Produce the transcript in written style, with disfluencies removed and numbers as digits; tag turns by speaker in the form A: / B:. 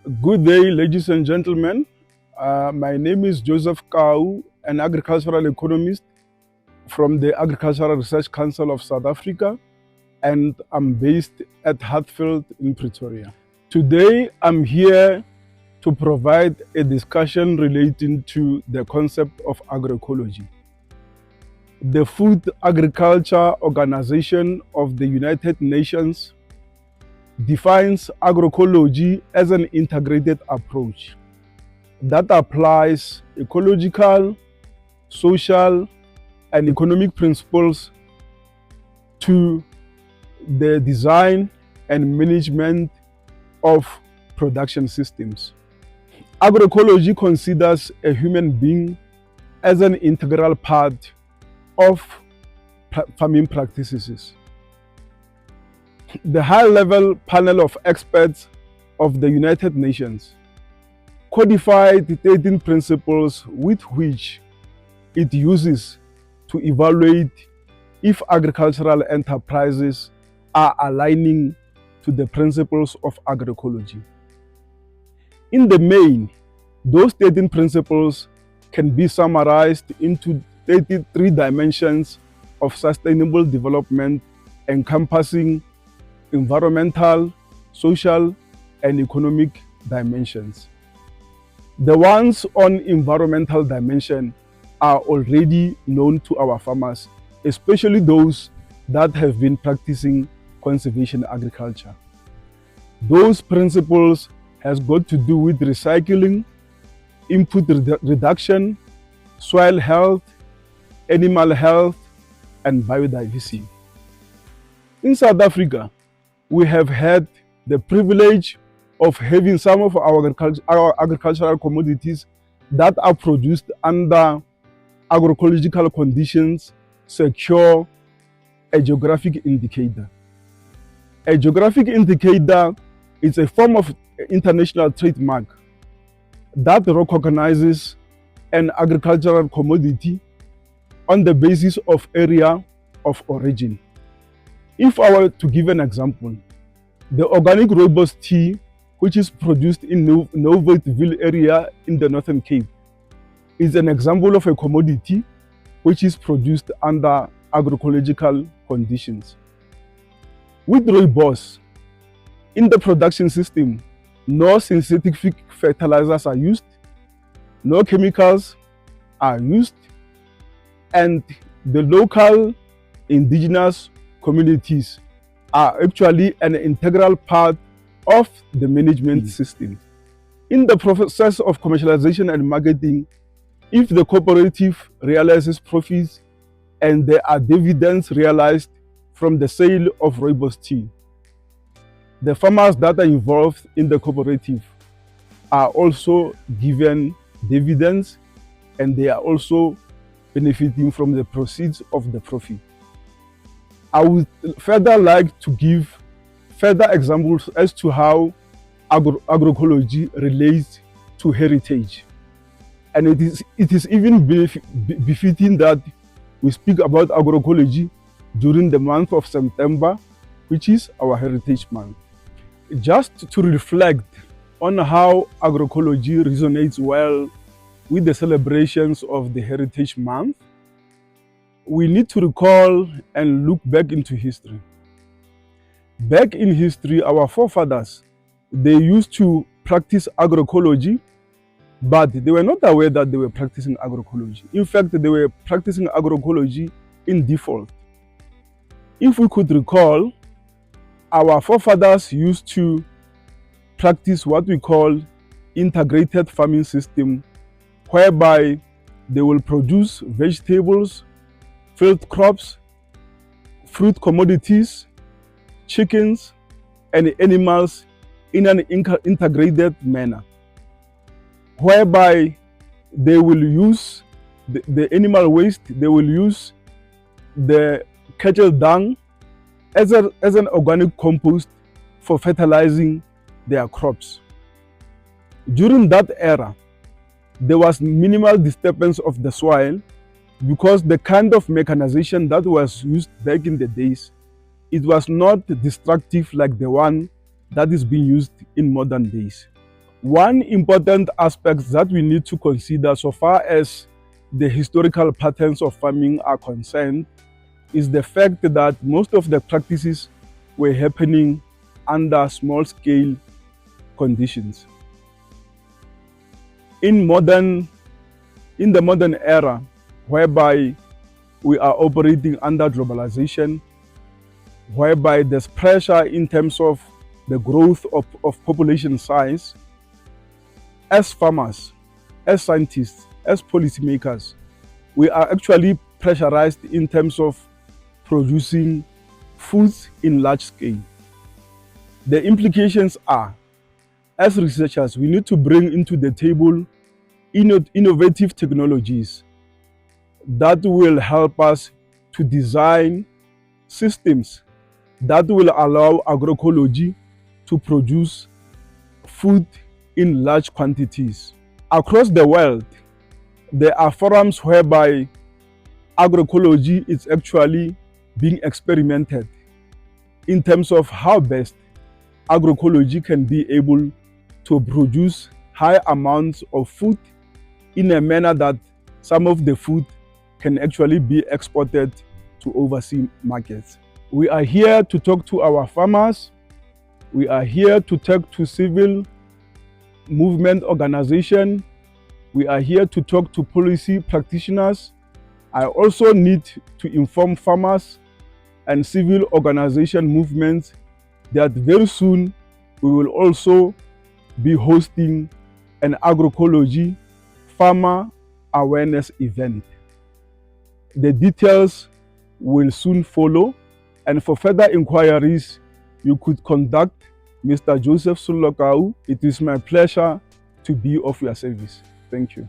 A: Good day, ladies and gentlemen. My name is Joseph Kau, an agricultural economist from the Agricultural Research Council of South Africa, and I'm based at Heiveld in Pretoria. Today, I'm here to provide a discussion relating to the concept of agroecology. The Food Agriculture Organization of the United Nations defines agroecology as an integrated approach that applies ecological, social, and economic principles to the design and management of production systems. Agroecology considers a human being as an integral part of farming practices. The high-level panel of experts of the United Nations codified 13 principles with which it uses to evaluate if agricultural enterprises are aligning to the principles of agroecology. In the main, those 13 principles can be summarized into 33 dimensions of sustainable development encompassing environmental, social, and economic dimensions. The ones on environmental dimension are already known to our farmers, especially those that have been practicing conservation agriculture. Those principles has got to do with recycling, input reduction, soil health, animal health, and biodiversity. In South Africa, we have had the privilege of having some of our agricultural commodities that are produced under agroecological conditions secure a geographic indicator. A geographic indicator is a form of international trademark that recognizes an agricultural commodity on the basis of area of origin. If I were to give an example, the Organic Rooibos Tea, which is produced in Heiveld area in the Northen Cape, is an example of a commodity which is produced under agroecological conditions. With rooibos, in the production system, no synthetic fertilizers are used, no chemicals are used, and the local indigenous communities are actually an integral part of the management system. In the process of commercialization and marketing, if the cooperative realizes profits and there are dividends realized from the sale of rooibos tea, the farmers that are involved in the cooperative are also given dividends, and they are also benefiting from the proceeds of the profit. I would further like to give further examples as to how agroecology relates to heritage. And it is even befitting that we speak about agroecology during the month of September, which is our Heritage Month. Just to reflect on how agroecology resonates well with the celebrations of the Heritage Month, we need to recall and look back into history. Back in history, our forefathers, they used to practice agroecology, but they were not aware that they were practicing agroecology. In fact, they were practicing agroecology in default. If we could recall, our forefathers used to practice what we call integrated farming system, whereby they will produce vegetables, field crops, fruit commodities, chickens, and animals in an integrated manner, whereby they will use the animal waste, they will use the cattle dung as an organic compost for fertilizing their crops. During that era, there was minimal disturbance of the soil because the kind of mechanization that was used back in the days, it was not destructive like the one that is being used in modern days. One important aspect that we need to consider so far as the historical patterns of farming are concerned is the fact that most of the practices were happening under small-scale conditions. In the modern era, whereby we are operating under globalization, whereby there's pressure in terms of the growth of population size, as farmers, as scientists, as policymakers, we are actually pressurized in terms of producing foods in large scale. The implications are, as researchers, we need to bring into the table innovative technologies that will help us to design systems that will allow agroecology to produce food in large quantities. Across the world, there are forums whereby agroecology is actually being experimented in terms of how best agroecology can be able to produce high amounts of food in a manner that some of the food can actually be exported to overseas markets. We are here to talk to our farmers. We are here to talk to civil movement organizations. We are here to talk to policy practitioners. I also need to inform farmers and civil organization movements that very soon we will also be hosting an agroecology farmer awareness event. The details will soon follow, and for further inquiries, you could contact Mr. Joseph Sulokau. It is my pleasure to be of your service. Thank you.